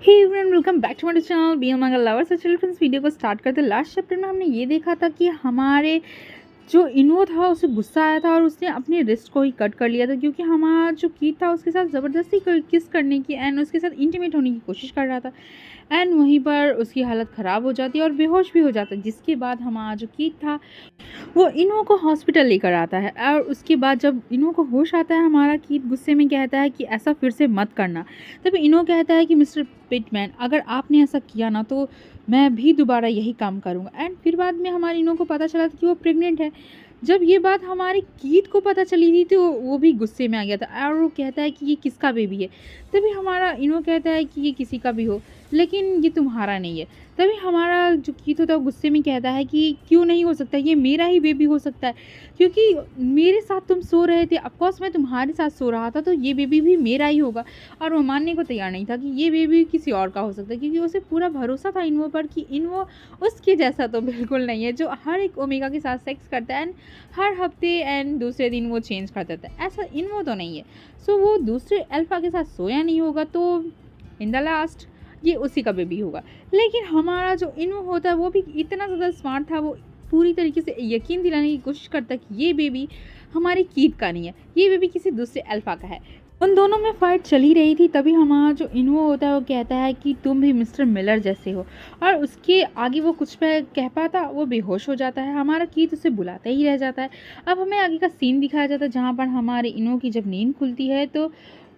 Hey everyone, welcome back to my channel B M lovers. चलिए friends, video को start करते हैं। Last chapter में हमने ये देखा था कि हमारे जो इनो था उसे गुस्सा आया था और उसने अपने रिस्ट को ही कट कर लिया था, क्योंकि हमारा जो कीथ था उसके साथ ज़बरदस्ती किस करने की एंड उसके साथ इंटीमेट होने की कोशिश कर रहा था। एंड वहीं पर उसकी हालत ख़राब हो जाती है और बेहोश भी हो जाता है, जिसके बाद हमारा जो कीथ था वो इनो को हॉस्पिटल लेकर आता है। और उसके बाद जब इनो को होश आता है, हमारा कीथ गुस्से में कहता है कि ऐसा फिर से मत करना। तब इनो कहता है कि मिस्टर पिटमैन, अगर आपने ऐसा किया ना तो मैं भी दोबारा यही काम करूँगा। एंड फिर बाद में हमारी इनो को पता चला था कि वो प्रेग्नेंट है। जब ये बात हमारे कीथ को पता चली थी तो वो भी गुस्से में आ गया था और वो कहता है कि ये किसका बेबी है। तभी हमारा इनो कहता है कि ये किसी का भी हो, लेकिन ये तुम्हारा नहीं है। तभी हमारा जो कीथ होता है वो गुस्से में कहता है कि क्यों नहीं हो सकता, ये मेरा ही बेबी हो सकता है, क्योंकि मेरे साथ तुम सो रहे थे। ऑफकोर्स मैं तुम्हारे साथ सो रहा था, तो ये बेबी भी मेरा ही होगा। और वो मानने को तैयार नहीं था कि ये बेबी किसी और का हो सकता है, क्योंकि उसे पूरा भरोसा था इनवो पर कि इनवो उसके जैसा तो बिल्कुल नहीं है, जो हर एक ओमेगा के साथ सेक्स करता है एंड हर हफ्ते एंड दूसरे दिन वो चेंज कर देता है। ऐसा इनवो तो नहीं है। सो वो दूसरे अल्फा के साथ सोया नहीं होगा, तो इन द लास्ट ये उसी का बेबी होगा। लेकिन हमारा जो इनवो होता है वो भी इतना ज़्यादा स्मार्ट था, वो पूरी तरीके से यकीन दिलाने की कोशिश करता है कि ये बेबी हमारी कीथ का नहीं है, ये बेबी किसी दूसरे अल्फा का है। उन दोनों में फ़ाइट चल ही रही थी। तभी हमारा जो इनवो होता है वो कहता है कि तुम भी मिस्टर मिलर जैसे हो, और उसके आगे वो कुछ पे कह पाता, वो बेहोश हो जाता है। हमारा कीथ उसे बुलाता ही रह जाता है। अब हमें आगे का सीन दिखाया जाता है जहाँ पर हमारे इनवो की जब नींद खुलती है तो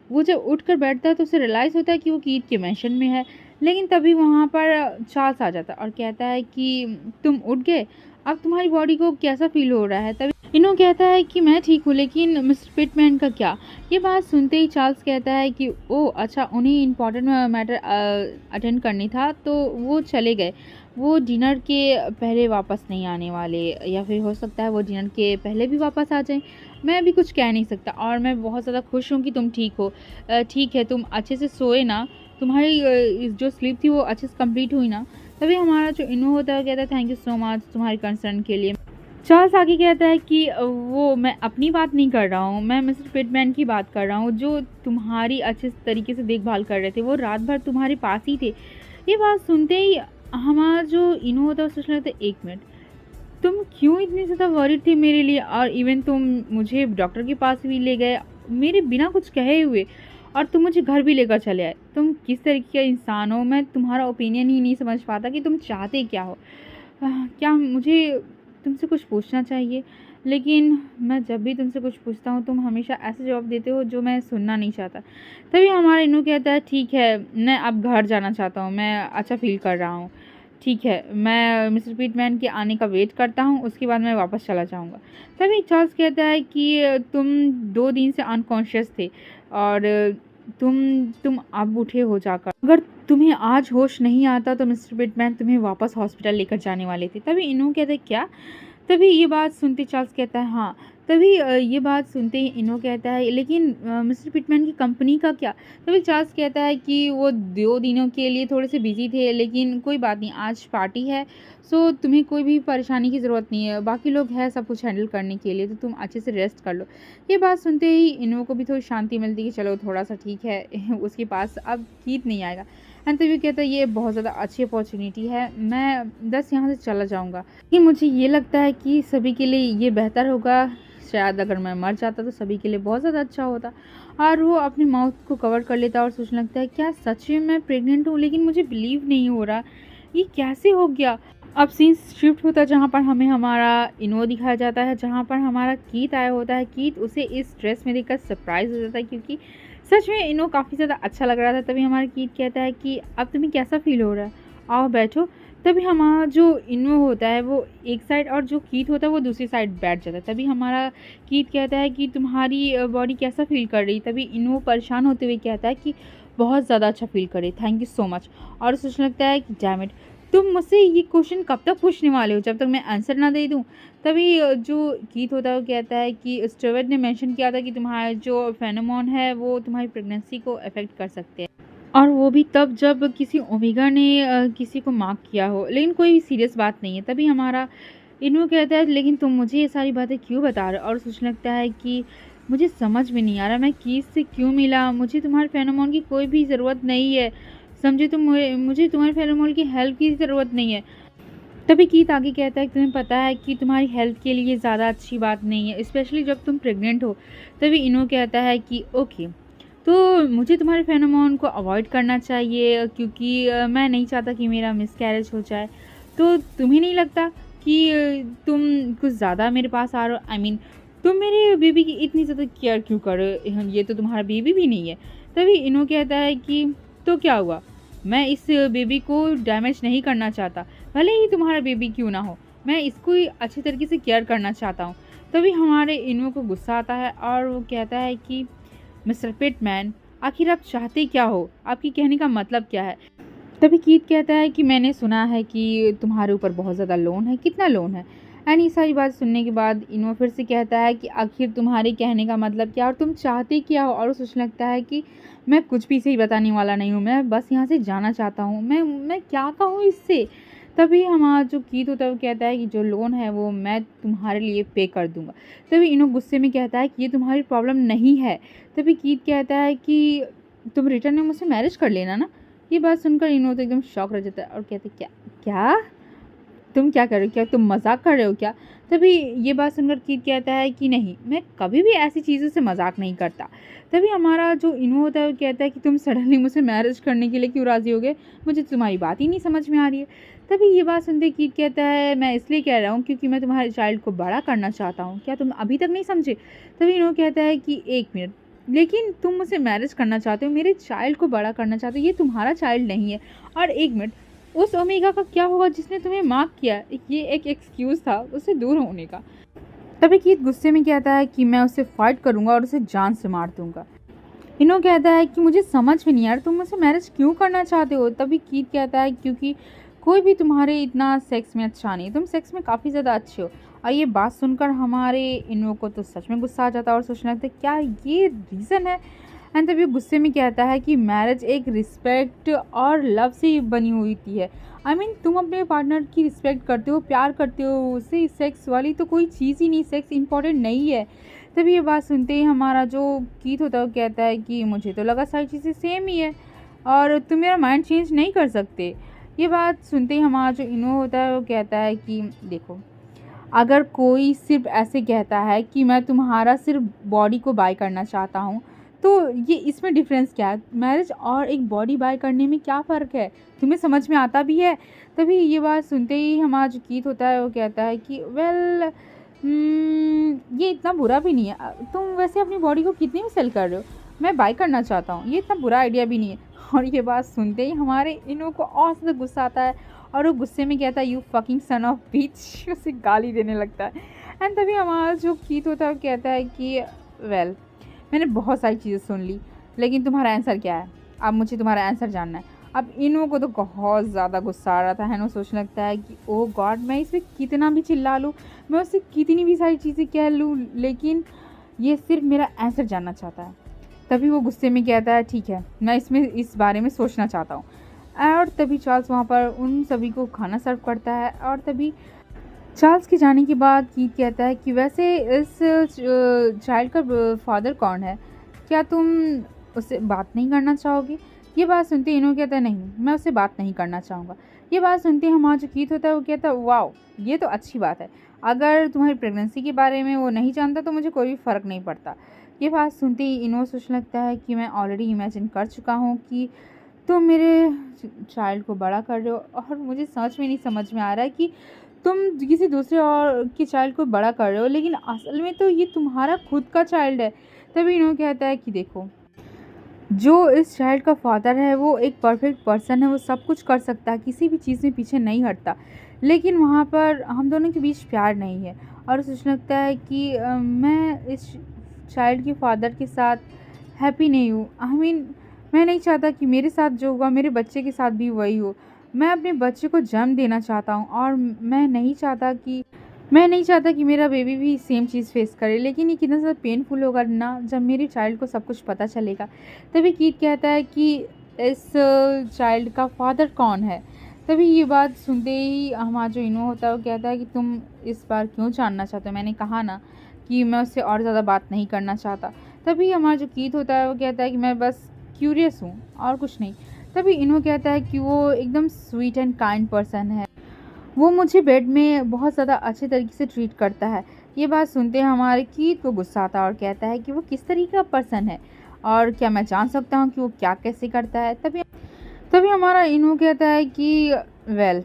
वो जब उठ कर बैठता है तो उसे रियलाइज़ होता है कि वो कीथ के मैंशन में है। लेकिन तभी वहाँ पर चार्ल्स आ जाता है और कहता है कि तुम उठ गए, अब तुम्हारी बॉडी को कैसा फील हो रहा है। तभी इनो कहता है कि मैं ठीक हूँ, लेकिन मिस्टर पिटमैन का क्या। ये बात सुनते ही चार्ल्स कहता है कि ओ अच्छा, उन्हें इम्पॉर्टेंट मैटर अटेंड करनी था तो वो चले गए, वो डिनर के पहले वापस नहीं आने वाले, या फिर हो सकता है वो डिनर के पहले भी वापस आ जाएं। मैं अभी कुछ कह नहीं सकता और मैं बहुत ज़्यादा खुश हूँ कि तुम ठीक हो। ठीक है, तुम अच्छे से सोए ना, तुम्हारी जो स्लीप थी वो अच्छे से कंप्लीट हुई ना। तभी हमारा जो इनो होता है कहता है थैंक यू सो मच तुम्हारे कंसर्न के लिए। चार्ल्स आगे कहता है कि वो मैं अपनी बात नहीं कर रहा हूँ, मैं मिस्टर पिटमैन की बात कर रहा हूँ, जो तुम्हारी अच्छे तरीके से देखभाल कर रहे थे, वो रात भर तुम्हारे पास ही थे। ये बात सुनते ही हमारा जो इनो होता है वो सोचने लगता है एक मिनट, तुम क्यों इतनी ज़्यादा वरीड थी मेरे लिए, और इवन तुम मुझे डॉक्टर के पास भी ले गए मेरे बिना कुछ कहे हुए, और तुम मुझे घर भी लेकर चले आए। तुम किस तरीके का इंसान हो, मैं तुम्हारा ओपिनियन ही नहीं समझ पाता कि तुम चाहते क्या हो। क्या मुझे तुमसे कुछ पूछना चाहिए, लेकिन मैं जब भी तुमसे कुछ पूछता हूँ तुम हमेशा ऐसे जवाब देते हो जो मैं सुनना नहीं चाहता। तभी हमारा इनू कहता है ठीक है, मैं अब घर जाना चाहता हूँ, मैं अच्छा फील कर रहा हूँ। ठीक है, मैं मिस्टर पिटमैन के आने का वेट करता हूँ, उसके बाद मैं वापस चला जाऊँगा। तभी चार्ल्स कहता है कि तुम 2 दिन से अनकॉन्शियस थे और तुम अब उठे हो जाकर, अगर तुम्हें आज होश नहीं आता तो मिस्टर पिटमैन तुम्हें वापस हॉस्पिटल लेकर जाने वाले थे। तभी इनो कहते क्या। तभी ये बात सुनते चार्ल्स कहता है हाँ। तभी ये बात सुनते ही इनो कहता है लेकिन मिस्टर पिटमैन की कंपनी का क्या। तभी चार्ल्स कहता है कि वो 2 दिनों के लिए थोड़े से बिजी थे, लेकिन कोई बात नहीं, आज पार्टी है, सो तुम्हें कोई भी परेशानी की ज़रूरत नहीं है, बाकी लोग हैं सब कुछ हैंडल करने के लिए, तो तुम अच्छे से रेस्ट कर लो। ये बात सुनते ही इनो को भी थोड़ी शांति मिलती कि चलो थोड़ा सा ठीक है उसके पास अब कीथ नहीं आएगा। एंड तभी कहता है ये बहुत ज़्यादा अच्छी अपॉर्चुनिटी है, मैं 10 यहाँ से चला जाऊँगा। लेकिन मुझे ये लगता है कि सभी के लिए ये बेहतर होगा, शायद अगर मैं मर जाता तो सभी के लिए बहुत ज़्यादा अच्छा होता। और वो अपने माउथ को कवर कर लेता और सोचने लगता है क्या सच में मैं प्रेग्नेंट हूँ, लेकिन मुझे बिलीव नहीं हो रहा, ये कैसे हो गया। अब सीन शिफ्ट होता है जहाँ पर हमें हमारा इनो दिखाया जाता है, जहाँ पर हमारा कीथ आया होता है। कीथ उसे इस ड्रेस में देखकर सरप्राइज हो जाता है, क्योंकि सच में इनो काफ़ी ज़्यादा अच्छा लग रहा था। तभी हमारा कीथ कहता है कि अब तुम्हें कैसा फील हो रहा है, आओ बैठो। तभी हमारा जो इनो होता है वो एक साइड और जो कीथ होता है वो दूसरी साइड बैठ जाता है। तभी हमारा कीथ कहता है कि तुम्हारी बॉडी कैसा फील कर रही। तभी इनो परेशान होते हुए कहता है कि बहुत ज़्यादा अच्छा फील कर रही, थैंक यू सो मच। और सोचने लगता है कि डैम इट, तुम मुझसे ये क्वेश्चन कब तक पूछने वाले हो जब तक मैं आंसर ना दे दूं। तभी जो कीथ होता है वो कहता है कि स्टीवर्ट ने मेंशन किया था कि तुम्हारा जो फेरोमोन है वो तुम्हारी प्रेगनेंसी को अफेक्ट कर सकते हैं, और वो भी तब जब किसी ओमेगा ने किसी को मार्क किया हो, लेकिन कोई सीरियस बात नहीं है। तभी हमारा इनो कहता है लेकिन तुम मुझे ये सारी बातें क्यों बता रहे हो। और सोचने लगता है कि मुझे समझ में नहीं आ रहा मैं कीथ से क्यों मिला, मुझे तुम्हारे फेरोमोन की कोई भी ज़रूरत नहीं है, समझे तुम, मुझे तुम्हारे फेरोमोन की हेल्प की ज़रूरत नहीं है। तभी कीथ आगे कहता है कि तुम्हें पता है कि तुम्हारी हेल्थ के लिए ज़्यादा अच्छी बात नहीं है, स्पेशली जब तुम प्रेग्नेंट हो। तभी इनो कहता है कि ओके, तो मुझे तुम्हारे फेरोमोन को अवॉइड करना चाहिए, क्योंकि मैं नहीं चाहता कि मेरा मिसकैरेज हो जाए। तो तुम्हें नहीं लगता कि तुम कुछ ज़्यादा मेरे पास आ रहे हो? आई मीन तुम मेरे बेबी की इतनी ज़्यादा केयर क्यों कर रहे हो? ये तो तुम्हारा बेबी भी नहीं है। तभी इनो कहता है कि तो क्या हुआ, मैं इस बेबी को डैमेज नहीं करना चाहता, भले ही तुम्हारा बेबी क्यों ना हो, मैं इसको ही अच्छी तरीके से केयर करना चाहता हूँ। तभी हमारे इनो को गुस्सा आता है और वो कहता है कि मिस्टर पिटमैन, आखिर आप चाहते क्या हो? आपकी कहने का मतलब क्या है? तभी कीथ कहता है कि मैंने सुना है कि तुम्हारे ऊपर बहुत ज़्यादा लोन है। कितना लोन है? एंड ये सारी बात सुनने के बाद इनो फिर से कहता है कि आखिर तुम्हारे कहने का मतलब क्या और तुम चाहते क्या हो? और उसे लगता है कि मैं कुछ भी सही बताने वाला नहीं हूँ, मैं बस यहाँ से जाना चाहता हूँ। मैं क्या कहूँ इससे? तभी हमारा जो कीथ होता है वो कहता है कि जो लोन है वो मैं तुम्हारे लिए पे कर दूंगा। तभी इनो गुस्से में कहता है कि ये तुम्हारी प्रॉब्लम नहीं है। तभी कीथ कहता है कि तुम रिटर्न में मुझसे मैरिज कर लेना ना। ये बात सुनकर इनो तो एकदम शॉक रह जाता है और कहते क्या क्या तुम क्या कर रहे हो? क्या तुम मजाक कर रहे हो क्या? तभी ये बात सुनकर कीथ कहता है कि नहीं, मैं कभी भी ऐसी चीज़ों से मजाक नहीं करता। तभी हमारा जो इनो होता है वो कहता है कि तुम सडनली मुझसे मैरिज करने के लिए क्यों राज़ी हो गए? मुझे तुम्हारी बात ही नहीं समझ में आ रही है। तभी ये बात सुनते कीथ कहता है मैं इसलिए कह रहा हूँ क्योंकि मैं तुम्हारे चाइल्ड को बड़ा करना चाहता हूँ। क्या तुम अभी तक नहीं समझे? तभी इनो कहता है कि एक मिनट, लेकिन तुम मुझसे मैरिज करना चाहते हो, मेरे चाइल्ड को बड़ा करना चाहते हो, ये तुम्हारा चाइल्ड नहीं है। और एक मिनट, उस ओमेगा का क्या होगा जिसने तुम्हें मार्क किया? ये एक एक्सक्यूज़ था उससे दूर होने का। तभी कीथ गुस्से में कहता है कि मैं उससे फाइट करूंगा और उसे जान से मार दूंगा। इनो कहता है कि मुझे समझ में नहीं यार, तुम मुझसे मैरिज क्यों करना चाहते हो? तभी कीथ कहता है क्योंकि कोई भी तुम्हारे इतना सेक्स में अच्छा नहीं, तुम सेक्स में काफ़ी ज़्यादा अच्छे हो। और ये बात सुनकर हमारे इनो को तो सच में गुस्सा आ जाता है और सोचने लगता है क्या ये रीज़न है? एंड तभी वो गुस्से में कहता है कि मैरिज एक रिस्पेक्ट और लव से बनी हुई थी है। आई मीन तुम अपने पार्टनर की रिस्पेक्ट करते हो, प्यार करते हो, उससे सेक्स वाली तो कोई चीज़ ही नहीं, सेक्स इंपॉर्टेंट नहीं है। तभी ये बात सुनते ही हमारा जो कीथ होता है वो कहता है कि मुझे तो लगा सारी चीज़ें सेम ही है और तुम मेरा माइंड चेंज नहीं कर सकते। ये बात सुनते ही हमारा जो इनो होता है वो कहता है कि देखो, अगर कोई सिर्फ ऐसे कहता है कि मैं तुम्हारा सिर्फ बॉडी को बाय करना चाहता हूँ, तो ये इसमें डिफरेंस क्या है? मैरिज और एक बॉडी बाय करने में क्या फ़र्क है? तुम्हें समझ में आता भी है? तभी ये बात सुनते ही हमारा जो कीथ होता है वो कहता है कि वेल, ये इतना बुरा भी नहीं है। तुम वैसे अपनी बॉडी को कितने में सेल कर रहे हो? मैं बाय करना चाहता हूँ, ये इतना बुरा आइडिया भी नहीं है। और ये बात सुनते ही हमारे इनो को और ज़्यादा गुस्सा आता है और वो गुस्से में कहता है यू फकिंग सन ऑफ बीच, उसे गाली देने लगता है। एंड तभी हमारा जो कीथ होता है वो कहता है कि वेल, मैंने बहुत सारी चीज़ें सुन ली, लेकिन तुम्हारा आंसर क्या है? अब मुझे तुम्हारा आंसर जानना है। अब इनो को तो बहुत ज़्यादा गुस्सा आ रहा था, है ना? सोचने लगता है कि ओह गॉड, मैं इस पर कितना भी चिल्ला लूँ, मैं उससे कितनी भी सारी चीज़ें कह लूँ, लेकिन ये सिर्फ मेरा आंसर जानना चाहता है। तभी वो गुस्से में कहता है ठीक है, मैं इस बारे में सोचना चाहता हूँ। और तभी चार्ल्स वहाँ पर उन सभी को खाना सर्व करता है। और तभी चार्ल्स के जाने के बाद कीथ कहता है कि वैसे इस चाइल्ड का फादर कौन है? क्या तुम उससे बात नहीं करना चाहोगे? ये बात सुनते इनो कहता है नहीं, मैं उससे बात नहीं करना चाहूँगा। ये बात सुनते हमारा जो कीथ होता है वो कहता है वाओ, ये तो अच्छी बात है। अगर तुम्हारी प्रेगनेंसी के बारे में वो नहीं जानता तो मुझे कोई भी फ़र्क नहीं पड़ता। ये बात सुनते ही इनो सोचने लगता है कि मैं ऑलरेडी इमेजिन कर चुका हूँ कि तुम मेरे चाइल्ड को बड़ा कर रहे हो और मुझे समझ में आ रहा है कि तुम किसी दूसरे और के चाइल्ड को बड़ा कर रहे हो, लेकिन असल में तो ये तुम्हारा खुद का चाइल्ड है। तभी इन्होंने कहता है कि देखो, जो इस चाइल्ड का फादर है वो एक परफेक्ट पर्सन है, वो सब कुछ कर सकता है, किसी भी चीज़ में पीछे नहीं हटता, लेकिन वहाँ पर हम दोनों के बीच प्यार नहीं है। और सोचने लगता है कि मैं इस चाइल्ड के फादर के साथ हैप्पी नहीं हूँ। आई मीन मैं नहीं चाहता कि मेरे साथ जो हुआ मेरे बच्चे के साथ भी वही हो। मैं अपने बच्चे को जन्म देना चाहता हूँ और मैं नहीं चाहता कि मेरा बेबी भी सेम चीज़ फेस करे। लेकिन ये कितना ज़्यादा पेनफुल होगा ना जब मेरे चाइल्ड को सब कुछ पता चलेगा। तभी कीथ कहता है कि इस चाइल्ड का फादर कौन है? तभी ये बात सुनते ही हमारा जो इनो होता है वो कहता है कि तुम इस बार क्यों जानना चाहते हो? मैंने कहा ना कि मैं उससे और ज़्यादा बात नहीं करना चाहता। तभी हमारा जो कीथ होता है वो कहता है कि मैं बस क्यूरियस हूँ और कुछ नहीं। तभी इनो कहता है कि वो एकदम स्वीट एंड काइंड पर्सन है, वो मुझे बेड में बहुत ज़्यादा अच्छे तरीके से ट्रीट करता है। ये बात सुनते हमारे कीथ को गुस्सा आता है और कहता है कि वो किस तरीके का पर्सन है और क्या मैं जान सकता हूँ कि वो क्या कैसे करता है। तभी तभी हमारा इनो कहता है कि वेल,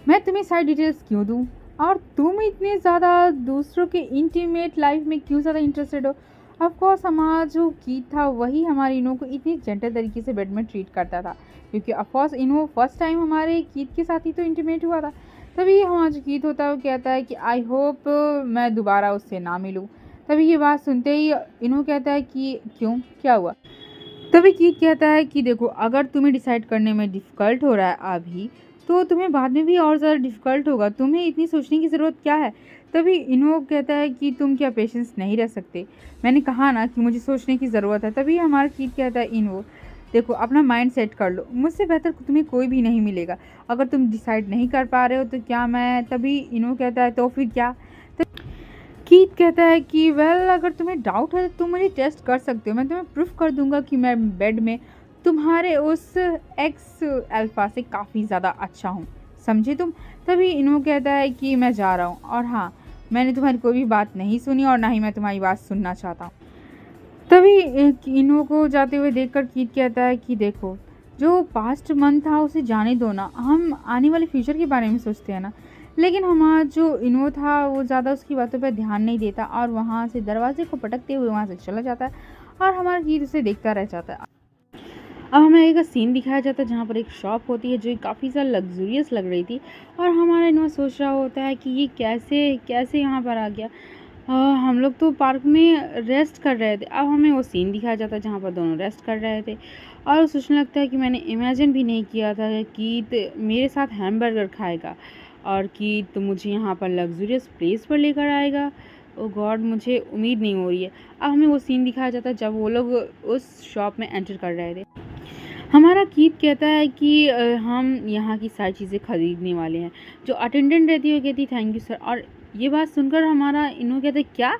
मैं तुम्हें सारी डिटेल्स क्यों दूँ और तुम इतने ज़्यादा दूसरों के इंटीमेट लाइफ में क्यों ज़्यादा इंटरेस्टेड हो। ऑफ कोर्स हमारा जो कीथ था वही हमारे इनो को इतनी जेंटल तरीके से बेड में ट्रीट करता था, क्योंकि of course Eno first time हमारे कीथ के साथ ही तो इंटीमेट हुआ था। तभी हमारा जो कीथ होता है वो कहता है कि आई होप मैं दोबारा उससे ना मिलूँ। तभी ये बात सुनते ही इनो कहता है कि क्यों, क्या हुआ। तभी कीथ कहता है कि देखो, अगर तुम्हें डिसाइड करने में डिफ़िकल्ट हो रहा है अभी, तो तुम्हें बाद में भी और ज़्यादा डिफ़िकल्ट होगा, तुम्हें इतनी सोचने की ज़रूरत क्या है। तभी इनो कहता है कि तुम क्या पेशेंस नहीं रह सकते, मैंने कहा ना कि मुझे सोचने की ज़रूरत है। तभी हमारा कीथ कहता है इनो देखो, अपना माइंड सेट कर लो, मुझसे बेहतर तुम्हें कोई भी नहीं मिलेगा। अगर तुम डिसाइड नहीं कर पा रहे हो तो क्या मैं। तभी इनो कहता है तो फिर क्या। कीथ कहता है कि वेल, अगर तुम्हें डाउट है तो तुम मुझे टेस्ट कर सकते हो, मैं तुम्हें प्रूफ कर दूंगा कि मैं बेड में तुम्हारे उस एक्स अल्फा से काफ़ी ज़्यादा अच्छा हूँ, समझे तुम। तभी इनो कहता है कि मैं जा रहा हूँ और हाँ, मैंने तुम्हारी कोई भी बात नहीं सुनी और ना ही मैं तुम्हारी बात सुनना चाहता हूँ। तभी इनो को जाते हुए देखकर कीथ कहता है कि देखो, जो पास्ट मंथ था उसे जाने दो ना, हम आने वाले फ्यूचर के बारे में सोचते हैं ना। लेकिन हमारा जो इनो था वो ज़्यादा उसकी बातों पर ध्यान नहीं देता और वहाँ से दरवाजे को पटकते हुए वहाँ से चला जाता है और हमारा कीथ उसे देखता रह जाता है। अब हमें एक सीन दिखाया जाता है जहाँ पर एक शॉप होती है जो काफ़ी ज़्यादा लग्जूरियस लग रही थी और हमारा इनो सोच रहा होता है कि ये कैसे कैसे यहाँ पर आ गया। हम लोग तो पार्क में रेस्ट कर रहे थे। अब हमें वो सीन दिखाया जाता है जहाँ पर दोनों रेस्ट कर रहे थे और सोचने लगता है कि मैंने इमेजिन भी नहीं किया था कि मेरे साथ हैमबर्गर खाएगा और कि तो मुझे यहाँ पर लग्जूरियस प्लेस पर लेकर आएगा। ओ गॉड, मुझे उम्मीद नहीं हो रही है। अब हमें वो सीन दिखाया जाता है जब वो लोग उस शॉप में एंटर कर रहे थे। हमारा कीथ कहता है कि हम यहाँ की सारी चीज़ें खरीदने वाले हैं। जो अटेंडेंट रहती है वो कहती है थैंक यू सर। और ये बात सुनकर हमारा इनो कहता है क्या।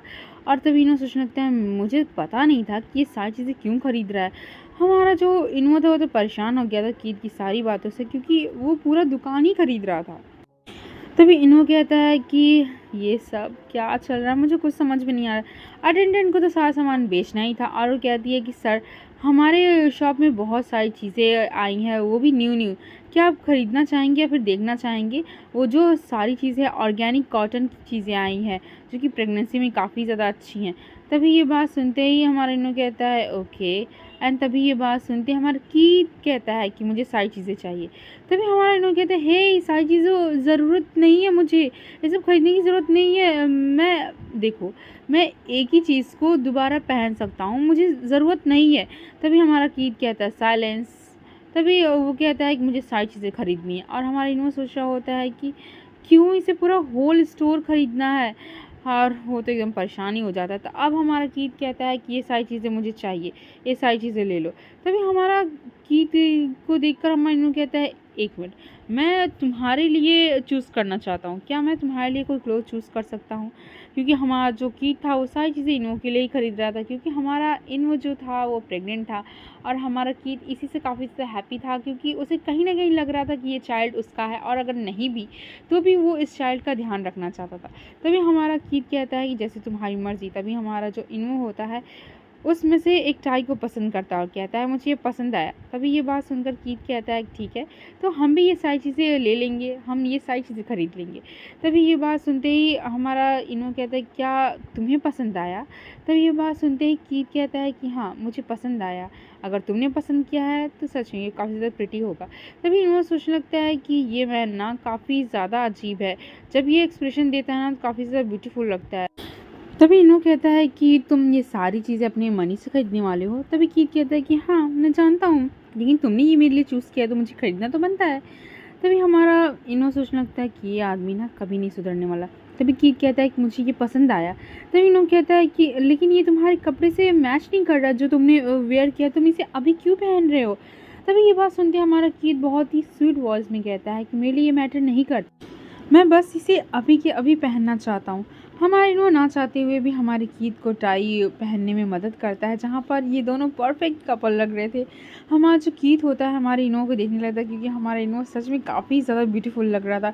और तभी इनो सोचने लगता है मुझे पता नहीं था कि ये सारी चीज़ें क्यों खरीद रहा है। हमारा जो इनो था वो तो परेशान हो गया था कीथ की सारी बातों से, क्योंकि वो पूरा दुकान ही खरीद रहा था। तभी इनो कहता है कि ये सब क्या चल रहा है, मुझे कुछ समझ में नहीं आ रहा। अटेंडेंट को तो सारा सामान बेचना ही था और वो कहती है कि सर, हमारे शॉप में बहुत सारी चीज़ें आई हैं, वो भी न्यू न्यू, क्या आप ख़रीदना चाहेंगे या फिर देखना चाहेंगे। वो जो सारी चीज़ें ऑर्गेनिक कॉटन की चीज़ें आई हैं जो कि प्रेगनेंसी में काफ़ी ज़्यादा अच्छी हैं। तभी ये बात सुनते ही हमारा इनो कहता है ओके। एंड तभी ये बात सुनते हमारा कीथ कहता है कि मुझे सारी चीज़ें चाहिए। तभी हमारा इनो कहता है हे, ये सारी चीज़ों ज़रूरत नहीं है, मुझे ये सब खरीदने की ज़रूरत नहीं है। मैं देखो, मैं एक ही चीज़ को दोबारा पहन सकता हूँ, मुझे ज़रूरत नहीं है। तभी हमारा कीथ कहता है साइलेंस। तभी वो कहता है कि मुझे सारी चीज़ें खरीदनी है और हमारा इनो सोच रहा होता है कि क्यों इसे पूरा होल स्टोर खरीदना है और वो तो एकदम परेशानी हो जाता है। तो अब हमारा कीथ कहता है कि ये सारी चीज़ें मुझे चाहिए, ये सारी चीज़ें ले लो। तभी हमारा कीथ को देखकर हमारा इनो कहता है एक मिनट, मैं तुम्हारे लिए चूज़ करना चाहता हूँ, क्या मैं तुम्हारे लिए कोई क्लोथ चूज़ कर सकता हूँ। क्योंकि हमारा जो कीथ था वो सारी चीज़ें इनो के लिए ही खरीद रहा था, क्योंकि हमारा इनो जो था वो प्रेग्नेंट था और हमारा कीथ इसी से काफ़ी ज़्यादा हैप्पी था, क्योंकि उसे कहीं ना कहीं लग रहा था कि ये चाइल्ड उसका है और अगर नहीं भी तो भी वो इस चाइल्ड का ध्यान रखना चाहता था। तभी हमारा कीथ कहता है कि जैसे तुम्हारी मर्ज़ी। तभी हमारा जो इनो होता है उसमें से एक टाई को पसंद करता है और कहता है मुझे ये पसंद आया। तभी ये बात सुनकर कीथ कहता है ठीक है, तो हम भी ये सारी चीज़ें ले लेंगे, हम ये सारी चीज़ें खरीद लेंगे। तभी ये बात सुनते ही हमारा इनो कहता है क्या तुम्हें पसंद आया। तभी ये बात सुनते ही कीथ कहता है कि हाँ, मुझे पसंद आया, अगर तुमने पसंद किया है तो सच में ये काफ़ी ज़्यादा प्रिटी होगा। तभी इनो सोचने लगता है कि ये मैन ना काफ़ी ज़्यादा अजीब है, जब ये एक्सप्रेशन देता है ना तो काफ़ी ज़्यादा ब्यूटीफुल लगता है। तभी इनो कहता है कि तुम ये सारी चीज़ें अपने मनी से खरीदने वाले हो। तभी कीथ कहता है कि हाँ, मैं जानता हूँ, लेकिन तुमने ये मेरे लिए चूज़ किया तो मुझे खरीदना तो बनता है। तभी हमारा इनो सोचने लगता है कि ये आदमी ना कभी नहीं सुधरने वाला। तभी कीथ कहता है कि मुझे ये पसंद आया। तभी इनो कहता है कि लेकिन ये तुम्हारे कपड़े से मैच नहीं कर रहा, जो तुमने वेयर किया, तुम इसे अभी क्यों पहन रहे हो। तभी ये बात सुनते हमारा कीथ बहुत ही स्वीट वॉइस में कहता है कि मेरे लिए ये मैटर नहीं करता, मैं बस इसे अभी के अभी पहनना चाहता हूँ। हमारा इनो ना चाहते हुए भी हमारे कीथ को टाई पहनने में मदद करता है, जहाँ पर ये दोनों परफेक्ट कपल लग रहे थे। हमारा जो कीथ होता है हमारे इनो को देखने लगता है, क्योंकि हमारा इनो सच में काफ़ी ज़्यादा ब्यूटीफुल लग रहा था।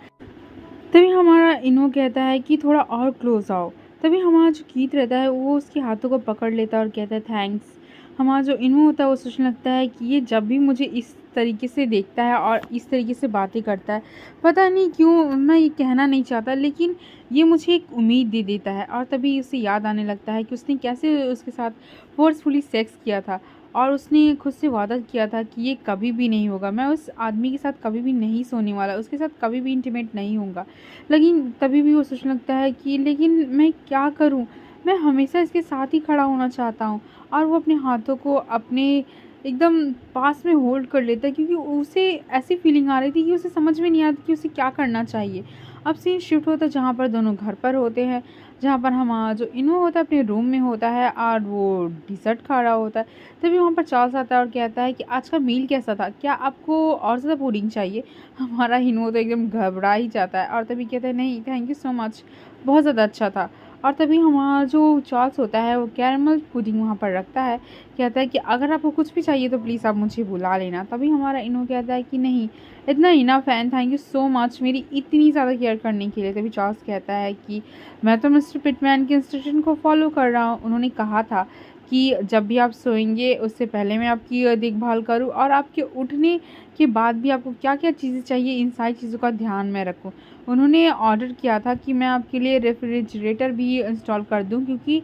तभी हमारा इनो कहता है कि थोड़ा और क्लोज आओ। तभी हमारा जो कीथ रहता है वो उसके हाथों को पकड़ लेता है और कहता है थैंक्स। हमारा जो इनो होता है वो सोचने लगता है कि ये जब भी मुझे इस तरीके से देखता है और इस तरीके से बातें करता है, पता नहीं क्यों, मैं ये कहना नहीं चाहता लेकिन ये मुझे एक उम्मीद दे देता है। और तभी उसे याद आने लगता है कि उसने कैसे उसके साथ फोर्सफुली सेक्स किया था, और उसने खुद से वादा किया था कि ये कभी भी नहीं होगा, मैं उस आदमी के साथ कभी भी नहीं सोने वाला, उसके साथ कभी भी इंटीमेट नहीं होऊंगा। लेकिन तभी भी वो सोचने लगता है कि लेकिन मैं क्या करूं, मैं हमेशा इसके साथ ही खड़ा होना चाहता हूं। और वो अपने हाथों को अपने एकदम पास में होल्ड कर लेता है, क्योंकि उसे ऐसी फीलिंग आ रही थी कि उसे समझ में नहीं आता कि उसे क्या करना चाहिए। अब सीन शिफ्ट होता है जहाँ पर दोनों घर पर होते हैं, जहाँ पर हमारा जो इनो होता है अपने रूम में होता है और वो डिज़र्ट खा रहा होता है। तभी वहाँ पर चार्ल्स आता है और कहता है कि आज का मील कैसा था, क्या आपको और ज़्यादा पुडिंग चाहिए। हमारा इनो तो एकदम घबरा ही जाता है और तभी कहता है नहीं थैंक यू सो मच, बहुत ज़्यादा अच्छा था। और तभी हमारा जो चार्ल्स होता है वो कैरमल पुडिंग वहाँ पर रखता है, कहता है कि अगर आपको कुछ भी चाहिए तो प्लीज़ आप मुझे बुला लेना। तभी हमारा इनो कहता है कि नहीं, इतना इनफ है, थैंक यू सो मच मेरी इतनी ज़्यादा केयर करने के लिए। तभी चार्ल्स कहता है कि मैं तो मिस्टर पिटमैन के इंस्ट्रक्शन को फॉलो कर रहा हूँ, उन्होंने कहा था कि जब भी आप सोएंगे उससे पहले मैं आपकी देखभाल करूँ और आपके उठने के बाद भी आपको क्या क्या चीज़ें चाहिए इन सारी चीज़ों का ध्यान में रखूँ। उन्होंने ऑर्डर किया था कि मैं आपके लिए रेफ्रिजरेटर भी इंस्टॉल कर दूँ, क्योंकि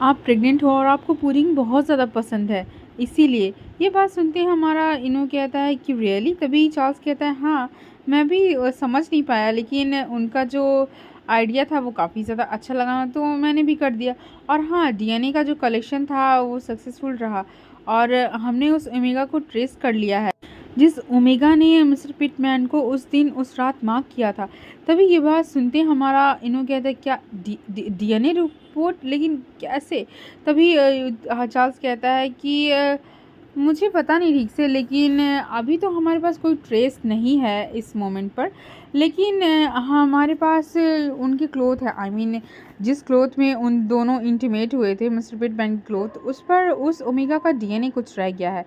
आप प्रेग्नेंट हो और आपको पुडिंग बहुत ज़्यादा पसंद है, इसीलिए। ये बात सुनते ही हमारा इनो कहता है कि रियली। तभी चार्ल्स कहता है हाँ, मैं भी समझ नहीं पाया, लेकिन उनका जो आइडिया था वो काफ़ी ज़्यादा अच्छा लगा तो मैंने भी कर दिया। और हाँ, डीएनए का जो कलेक्शन था वो सक्सेसफुल रहा और हमने उस ओमेगा को ट्रेस कर लिया है, जिस ओमेगा ने मिस्टर पिटमैन को उस दिन उस रात मार्क किया था। तभी ये बात सुनते हमारा इनो कहता है क्या डीएनए रिपोर्ट, लेकिन कैसे। तभी चार्ल्स कहता है कि मुझे पता नहीं ठीक से, लेकिन अभी तो हमारे पास कोई ट्रेस नहीं है इस मोमेंट पर, लेकिन हमारे पास उनके क्लोथ है, आई मीन जिस क्लोथ में उन दोनों इंटीमेट हुए थे मिस्टर पिटमैन क्लोथ, उस पर उस ओमेगा का डीएनए कुछ रह गया है।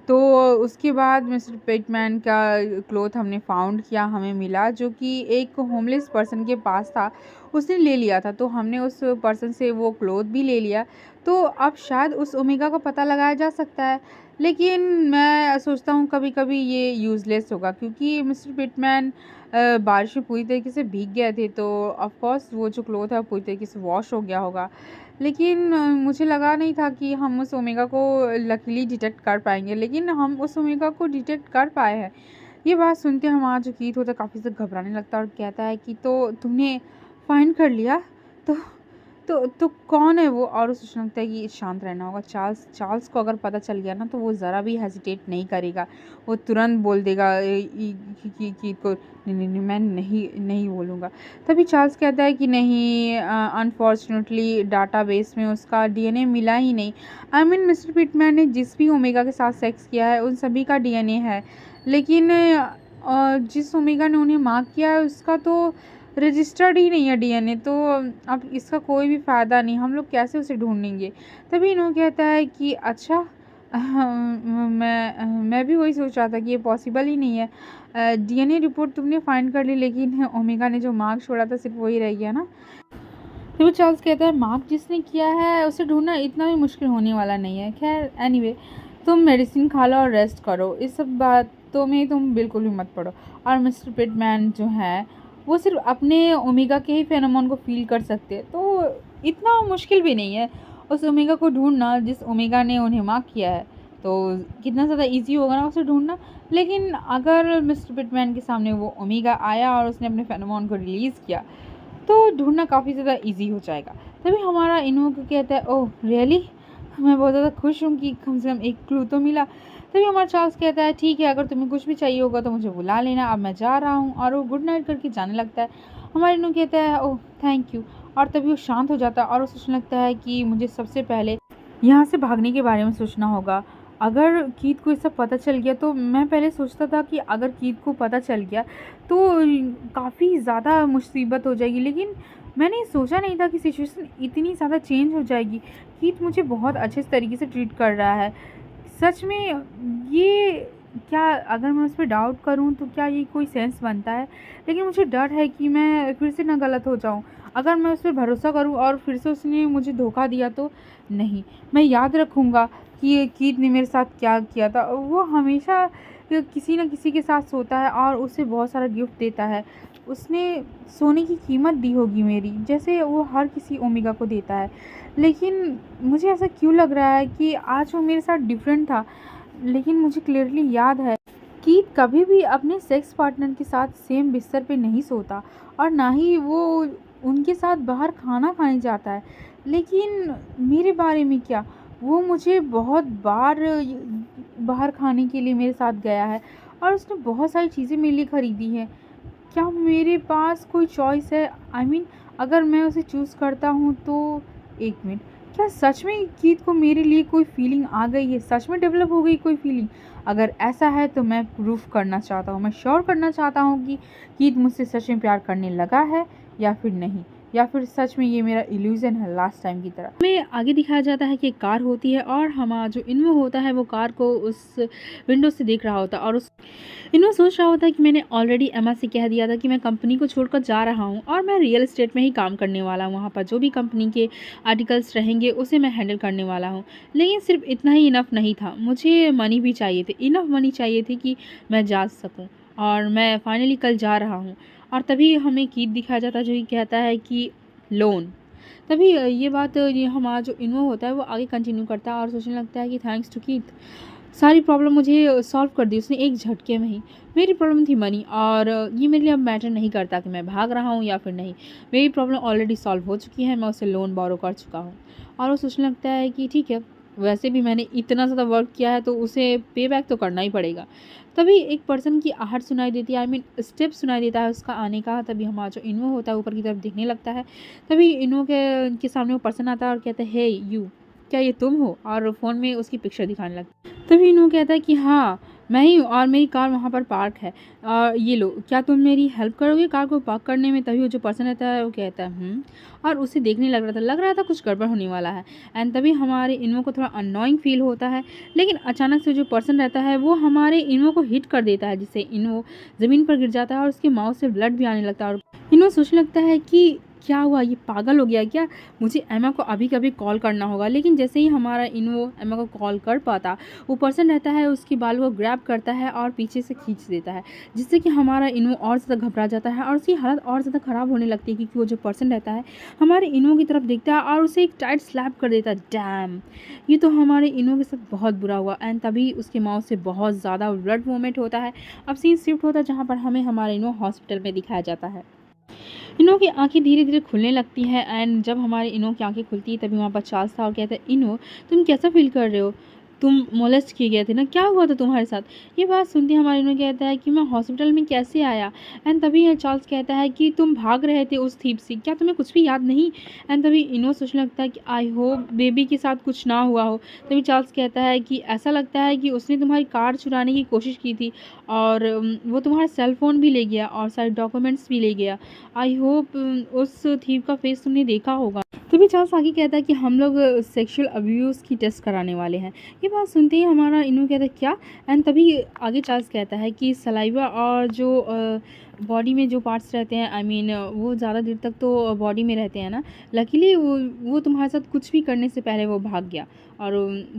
तो उसके बाद मिस्टर पिटमैन का क्लोथ हमने फाउंड किया, हमें मिला, जो कि एक होमलेस पर्सन के पास था, उसने ले लिया था। तो हमने उस पर्सन से वो क्लोथ भी ले लिया, तो अब शायद उस ओमेगा का पता लगाया जा सकता है। लेकिन मैं सोचता हूँ कभी कभी ये यूज़लेस होगा, क्योंकि मिस्टर पिटमैन बारिश में पूरी तरीके से भीग गए थे, तो ऑफ कोर्स वो जो क्लोथ है वो पूरी तरीके से वॉश हो गया होगा। लेकिन मुझे लगा नहीं था कि हम उस ओमेगा को लकीली डिटेक्ट कर पाएंगे, लेकिन हम उस ओमेगा को डिटेक्ट कर पाए हैं। ये बात सुनते हमारा जो कीथ होता है काफ़ी ज़्यादा घबराने लगता है और कहता है कि तो तुमने फाइंड कर लिया, तो तो कौन है वो। और उसे सोचता है कि शांत रहना होगा। चार्ल्स को अगर पता चल गया ना तो वो ज़रा भी हेजिटेट नहीं करेगा, वो तुरंत बोल देगा कि को नहीं मैं नहीं बोलूँगा। तभी चार्ल्स कहता है कि नहीं, अनफॉर्चुनेटली डाटाबेस में उसका डीएनए मिला ही नहीं। आई मीन मिस्टर पिटमैन ने जिस भी ओमेगा के साथ सेक्स किया है उन सभी का डीएनए है, लेकिन जिस ओमेगा ने उन्हें मार्क किया है उसका तो रजिस्टर्ड ही नहीं है डीएनए, तो अब इसका कोई भी फ़ायदा नहीं, हम लोग कैसे उसे ढूंढेंगे। तभी इन्हों कहता है कि अच्छा, मैं भी वही सोच रहा था कि ये पॉसिबल ही नहीं है। डीएनए रिपोर्ट तुमने फाइंड कर ली, लेकिन ओमेगा ने जो मार्क छोड़ा था सिर्फ वही रह गया ना। तो वो चार्ल्स कहता है मार्क जिसने किया है उसे ढूंढना इतना भी मुश्किल होने वाला नहीं है। खैर एनीवे, तुम मेडिसिन खा लो और रेस्ट करो, इस सब बातों में तुम बिल्कुल भी मत पड़ो। और मिस्टर पिटमैन जो है वो सिर्फ अपने ओमेगा के ही फेनोमोन को फील कर सकते हैं, तो इतना मुश्किल भी नहीं है उस ओमेगा को ढूंढना जिस ओमेगा ने उन्हें मार्क किया है। तो कितना ज़्यादा इजी होगा ना उसे ढूंढना। लेकिन अगर मिस्टर पिटमैन के सामने वो ओमेगा आया और उसने अपने फेनोमोन को रिलीज़ किया तो ढूंढना काफ़ी ज़्यादा इजी हो जाएगा। तभी हमारा इनो को कहता है ओह रियली, मैं बहुत ज़्यादा खुश हूँ कि कम से कम एक क्लू तो मिला। तभी हमारा चार्ल्स कहता है ठीक है, अगर तुम्हें कुछ भी चाहिए होगा तो मुझे बुला लेना, अब मैं जा रहा हूँ। और वो गुड नाइट करके जाने लगता है। हमारा इनो कहता है ओह थैंक यू, और तभी वो शांत हो जाता है और वो सोचने लगता है कि मुझे सबसे पहले यहाँ से भागने के बारे में सोचना होगा। अगर कीथ को ये सब पता चल गया, तो मैं पहले सोचता था कि अगर कीथ को पता चल गया तो काफ़ी ज़्यादा मुसीबत हो जाएगी, लेकिन मैंने सोचा नहीं था कि सिचुएशन इतनी ज़्यादा चेंज हो जाएगी। कीथ मुझे बहुत अच्छे तरीके से ट्रीट कर रहा है। सच में ये क्या, अगर मैं उस पे डाउट करूँ तो क्या ये कोई सेंस बनता है? लेकिन मुझे डर है कि मैं फिर से ना गलत हो जाऊँ। अगर मैं उस पे भरोसा करूँ और फिर से उसने मुझे धोखा दिया तो? नहीं, मैं याद रखूँगा कि ये कीथ ने मेरे साथ क्या किया था। वो हमेशा किसी न किसी के साथ सोता है और उसे बहुत सारा गिफ्ट देता है। उसने सोने की कीमत दी होगी मेरी, जैसे वो हर किसी ओमेगा को देता है। लेकिन मुझे ऐसा क्यों लग रहा है कि आज वो मेरे साथ डिफरेंट था? लेकिन मुझे क्लियरली याद है कि कभी भी अपने सेक्स पार्टनर के साथ सेम बिस्तर पे नहीं सोता और ना ही वो उनके साथ बाहर खाना खाने जाता है। लेकिन मेरे बारे में क्या, वो मुझे बहुत बार बाहर खाने के लिए मेरे साथ गया है और उसने बहुत सारी चीज़ें मेरे लिए ख़रीदी हैं। क्या मेरे पास कोई चॉइस है? आई मीन अगर मैं उसे चूज़ करता हूँ तो? एक मिनट, क्या सच में कीथ को मेरे लिए कोई फीलिंग आ गई है? सच में डेवलप हो गई कोई फीलिंग? अगर ऐसा है तो मैं प्रूफ करना चाहता हूँ, मैं श्योर करना चाहता हूँ कि कीथ मुझसे सच में प्यार करने लगा है या फिर नहीं, या फिर सच में ये मेरा इल्यूज़न है लास्ट टाइम की तरह। हमें आगे दिखाया जाता है कि एक कार होती है और हमारा जो इन्वो होता है वो कार को उस विंडो से देख रहा होता है और उस इन्वो सोच रहा होता है कि मैंने ऑलरेडी एमा से कह दिया था कि मैं कंपनी को छोड़कर जा रहा हूँ और मैं रियल एस्टेट में ही काम करने वाला हूँ। वहाँ पर जो भी कंपनी के आर्टिकल्स रहेंगे उसे मैं हैंडल करने वाला हूँ। लेकिन सिर्फ इतना ही इनफ नहीं था, मुझे मनी भी चाहिए थे, इनफ मनी चाहिए थी कि मैं जा सकूँ। और मैं फाइनली कल जा रहा हूँ। और तभी हमें कीथ दिखाया जाता है जो ये कहता है कि लोन। तभी ये बात, ये हमारा जो इन्वो होता है वो आगे कंटिन्यू करता है और सोचने लगता है कि थैंक्स टू कीथ, सारी प्रॉब्लम मुझे सॉल्व कर दी उसने एक झटके में ही। मेरी प्रॉब्लम थी मनी और ये मेरे लिए अब मैटर नहीं करता कि मैं भाग रहा हूँ या फिर नहीं। मेरी प्रॉब्लम ऑलरेडी सॉल्व हो चुकी है, मैं उससे लोन बोरो कर चुका हूँ। और वो सोचने लगता है कि ठीक है, वैसे भी मैंने इतना ज़्यादा वर्क किया है तो उसे पे बैक तो करना ही पड़ेगा। तभी एक पर्सन की आहट सुनाई देती है, आई मीन स्टेप सुनाई देता है उसका आने का। तभी हमारा जो इन्वो होता है ऊपर की तरफ देखने लगता है। तभी इन्वो के सामने वो पर्सन आता है और कहता है, हे यू, क्या ये तुम हो? और फ़ोन में उसकी पिक्चर दिखाने लगता है। तभी इन्वो कहता है कि हाँ मैं ही हूँ और मेरी कार वहाँ पर पार्क है और ये लो, क्या तुम मेरी हेल्प करोगे कार को पार्क करने में? तभी वो जो पर्सन रहता है वो कहता है और उसे देखने लग रहा था कुछ गड़बड़ होने वाला है। एंड तभी हमारे इन्वो को थोड़ा अननोइंग फील होता है। लेकिन अचानक से जो पर्सन रहता है वो हमारे इन्वो को हिट कर देता है, जिससे इन्वो ज़मीन पर गिर जाता है और उसके माउथ से ब्लड भी आने लगता है। और इन्वो सोचने लगता है कि क्या हुआ, ये पागल हो गया क्या? मुझे एमा को अभी कभी कॉल करना होगा। लेकिन जैसे ही हमारा इन्वो एमा को कॉल कर पाता, वो पर्सन रहता है उसके बाल को ग्रैब करता है और पीछे से खींच देता है, जिससे कि हमारा इन्वो और ज़्यादा घबरा जाता है और उसकी हालत और ज़्यादा ख़राब होने लगती है क्योंकि वो जो पर्सन रहता है हमारे इन्वो की तरफ देखता है और उसे एक टाइट स्लैप कर देता है। डैम, ये तो हमारे इन्वो के साथ बहुत बुरा हुआ। एंड तभी उसके माउथ से बहुत ज़्यादा ब्लड वोमिट होता है। अब सीन शिफ्ट होता है जहाँ पर हमें हमारे इन्वो हॉस्पिटल में दिखाया जाता है। इनो की आंखें धीरे धीरे खुलने लगती हैं एंड जब हमारे इनो की आंखें खुलती है तभी वहाँ पर चार्ल्स था और कहता है, इनो तुम कैसा फील कर रहे हो? तुम मोलेस्ट किए गए थे ना, क्या हुआ था तुम्हारे साथ? ये बात सुनते हमारे इनो कहता है कि मैं हॉस्पिटल में कैसे आया? एंड तभी चार्ल्स कहता है कि तुम भाग रहे थे उस थीप से, क्या तुम्हें कुछ भी याद नहीं? एंड तभी इनो सोचने लगता है कि आई होप बेबी के साथ कुछ ना हुआ हो। तभी चार्ल्स कहता है कि ऐसा लगता है कि उसने तुम्हारी कार चुराने की कोशिश की थी और वो तुम्हारा सेल फ़ोन भी ले गया और सारे डॉक्यूमेंट्स भी ले गया। आई होप उस थीप का फेस तुमने देखा होगा। तभी चार्ल्स आगे कहता है कि हम लोग सेक्सुअल अब्यूज़ की टेस्ट कराने वाले हैं। ये बात सुनते ही हमारा इन्वो कहता है क्या? एंड तभी आगे चार्ल्स कहता है कि सलाइवा और जो बॉडी में जो पार्ट्स रहते हैं, आई मीन वो ज़्यादा देर तक तो बॉडी में रहते हैं ना। लकीली वो तुम्हारे साथ कुछ भी करने से पहले वो भाग गया और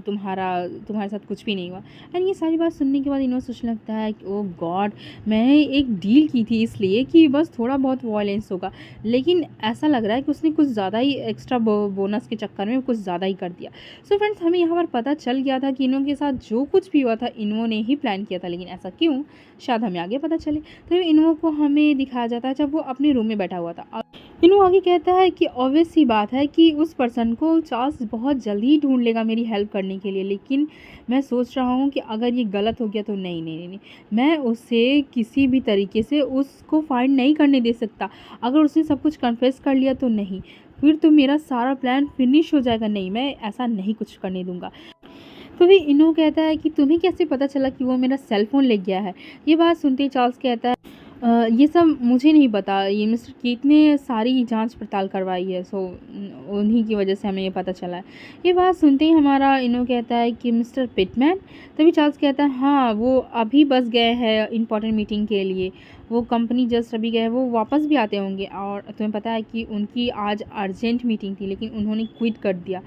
तुम्हारे साथ कुछ भी नहीं हुआ। एंड ये सारी बात सुनने के बाद इन्वो सोचने लगता है कि ओह गॉड, मैंने एक डील की थी इसलिए कि बस थोड़ा बहुत वॉयलेंस होगा, लेकिन ऐसा लग रहा है कि उसने कुछ ज़्यादा ही एक्स्ट्रा बोनस के चक्कर में कुछ ज़्यादा ही कर दिया। सो फ्रेंड्स, हमें यहाँ पर पता चल गया था कि इन्वो के साथ जो कुछ भी हुआ था इन्वो ने ही प्लान किया था। लेकिन ऐसा क्यों, शायद हमें आगे पता चले। तो इन्वो को हमें दिखाया जाता है जब वो अपने रूम में बैठा हुआ था। इन्वो आगे कहता है कि ऑब्वियस सी बात है कि उस पर्सन को चार्ल्स बहुत जल्दी ही ढूंढ लेगा मेरी हेल्प करने के लिए, लेकिन मैं सोच रहा हूँ कि अगर ये गलत हो गया तो नहीं, मैं उसे किसी भी तरीके से उसको फाइंड नहीं करने दे सकता। अगर उसने सब कुछ कन्फेस कर लिया तो नहीं, फिर तो मेरा सारा प्लान फिनिश हो जाएगा। नहीं, मैं ऐसा नहीं कुछ करने दूंगा। तो भी इन्वो कहता है कि तुम्हें कैसे पता चला कि वो मेरा सेल फ़ोन ले गया है? ये बात सुनते ही चार्ल्स कहता है, ये सब मुझे नहीं पता, ये मिस्टर कीथ ने सारी जांच पड़ताल करवाई है, सो उन्हीं की वजह से हमें ये पता चला है। ये बात सुनते ही हमारा इनो कहता है कि मिस्टर पिटमैन। तभी चार्ल्स कहता है हाँ, वो अभी बस गए हैं इम्पोर्टेंट मीटिंग के लिए, वो कंपनी जस्ट अभी गए, वो वापस भी आते होंगे। और तुम्हें पता है कि उनकी आज अर्जेंट मीटिंग थी, लेकिन उन्होंने क्विट कर दिया।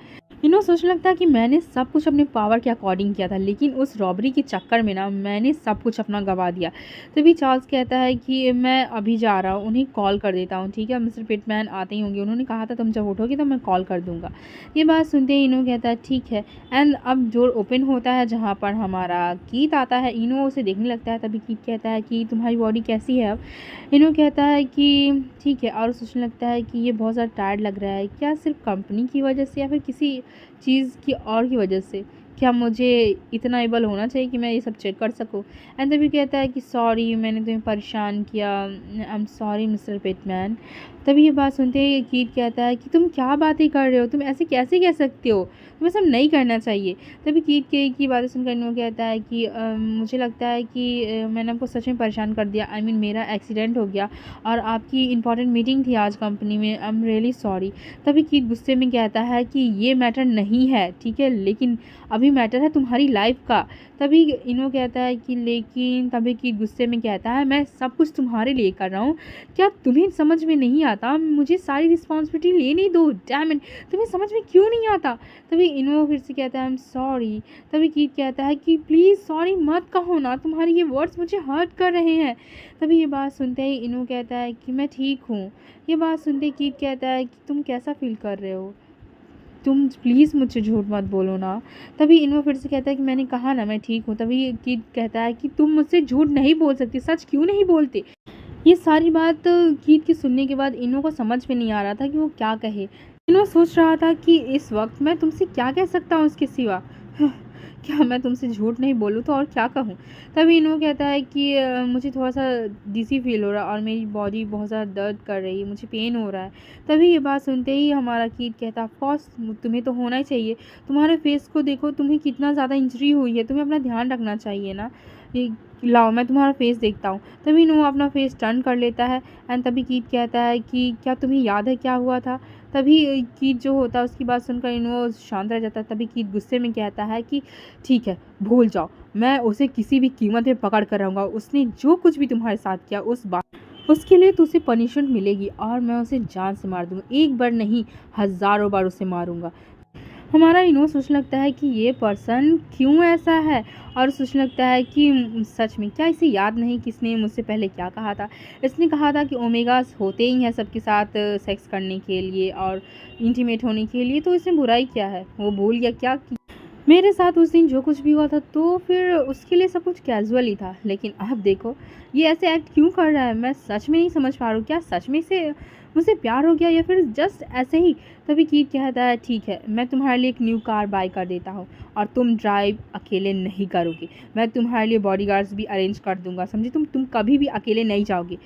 सोचने लगता है कि मैंने सब कुछ अपने पावर के अकॉर्डिंग किया था, लेकिन उस रॉबरी के चक्कर में ना मैंने सब कुछ अपना गंवा दिया। तभी चार्ल्स कहता है कि मैं अभी जा रहा हूँ, उन्हें कॉल कर देता हूँ, ठीक है, मिस्टर पिटमैन आते ही होंगे, उन्होंने कहा था तुम जब उठोगे तो मैं कॉल कर दूँगा। ये बात सुनते ही इनो कहता है ठीक है। एंड अब डोर ओपन होता है जहाँ पर हमारा कीथ आता है। इनो उसे देखने लगता है। तभी कीथ कहता है कि तुम्हारी बॉडी कैसी है अब। इनो कहता है कि ठीक है, और सोचने लगता है कि ये बहुत ज़्यादा टायर्ड लग रहा है, क्या सिर्फ कंपनी की वजह से या फिर किसी चीज़ की और की वजह से, क्या मुझे इतना एबल होना चाहिए कि मैं ये सब चेक कर सकूं। एंड तभी कहता है कि सॉरी, मैंने तुम्हें परेशान किया, I am sorry mister Pitman. तभी ये बात सुनते ही कीथ कहता है कि तुम क्या बातें कर रहे हो, तुम ऐसे कैसे कह सकते हो, तुम्हें सब नहीं करना चाहिए। तभी कीथ की बातें सुनकर वो कहता है कि मुझे लगता है कि मैंने आपको सच में परेशान कर दिया। आई मीन मेरा एक्सीडेंट हो गया और आपकी इंपॉर्टेंट मीटिंग थी आज कंपनी में, आई एम रियली सॉरी। तभी कीथ गुस्से में कहता है कि ये मैटर नहीं है, ठीक है, लेकिन अभी मैटर है तुम्हारी लाइफ का। तभी इनो कहता है कि लेकिन, तभी कीथ गुस्से में कहता है मैं सब कुछ तुम्हारे लिए कर रहा हूँ, क्या तुम्हें समझ में नहीं आता, मुझे सारी रिस्पॉन्सिबिलिटी लेने दो, डैम इट, तुम्हें समझ में क्यों नहीं आता। तभी इनो फिर से कहता है आई एम सॉरी। तभी कीथ कहता है कि प्लीज़ सॉरी मत कहो ना, तुम्हारे ये वर्ड्स मुझे हर्ट कर रहे हैं। तभी ये बात सुनते ही इनो कहता है कि मैं ठीक हूँ। ये बात सुनते ही कीथ कहता है कि तुम कैसा फील कर रहे हो, तुम प्लीज़ मुझसे झूठ मत बोलो ना। तभी इनो फिर से कहता है कि मैंने कहा ना मैं ठीक हूँ। तभी कीथ कहता है कि तुम मुझसे झूठ नहीं बोल सकती, सच क्यों नहीं बोलते। ये सारी बात कीथ की सुनने के बाद इनो को समझ में नहीं आ रहा था कि वो क्या कहे। इनो सोच रहा था कि इस वक्त मैं तुमसे क्या कह सकता हूँ इसके सिवा, क्या मैं तुमसे झूठ नहीं बोलूँ तो और क्या कहूँ। तभी इनो कहता है कि मुझे थोड़ा सा डिजी फील हो रहा है और मेरी बॉडी बहुत ज़्यादा दर्द कर रही है, मुझे पेन हो रहा है। तभी ये बात सुनते ही हमारा कीथ कहता है ऑफकोर्स तुम्हें तो होना ही चाहिए, तुम्हारे फेस को देखो, तुम्हें कितना ज़्यादा इंजरी हुई है, तुम्हें अपना ध्यान रखना चाहिए ना। ये लाओ मैं तुम्हारा फेस देखता हूँ। तभी इनो अपना फेस टर्न कर लेता है। एंड तभी कीथ कहता है कि क्या तुम्हें याद है क्या हुआ था। तभी कीथ जो होता है उसकी बात सुनकर इनो शांत रह जाता है। तभी कीथ गुस्से में कहता है कि ठीक है भूल जाओ, मैं उसे किसी भी कीमत पे पकड़ कर रहूँगा, उसने जो कुछ भी तुम्हारे साथ किया उस बात उसके लिए तो उसे पनिशमेंट मिलेगी और मैं उसे जान से मार दूंगा, एक बार नहीं हज़ारों बार उसे मारूंगा। हमारा इनो सोचने लगता है कि ये पर्सन क्यों ऐसा है, और सोचने लगता है कि सच में क्या इसे याद नहीं कि इसने मुझसे पहले क्या कहा था। इसने कहा था कि ओमेगास होते ही हैं सबके साथ सेक्स करने के लिए और इंटीमेट होने के लिए, तो इसमें बुराई क्या है, वो भूल गया क्या कि मेरे साथ उस दिन जो कुछ भी हुआ था तो फिर उसके लिए सब कुछ कैजुअल ही था। लेकिन अब देखो ये ऐसे एक्ट क्यों कर रहा है, मैं सच में नहीं समझ पा रहा हूँ, क्या सच में से मुझसे प्यार हो गया या फिर जस्ट ऐसे ही। तभी कीथ कहता है ठीक है, मैं तुम्हारे लिए एक न्यू कार बाय कर देता हूँ और तुम ड्राइव अकेले नहीं करोगे, मैं तुम्हारे लिए बॉडीगार्ड्स भी अरेंज कर दूंगा, समझे, तुम कभी भी अकेले नहीं जाओगे।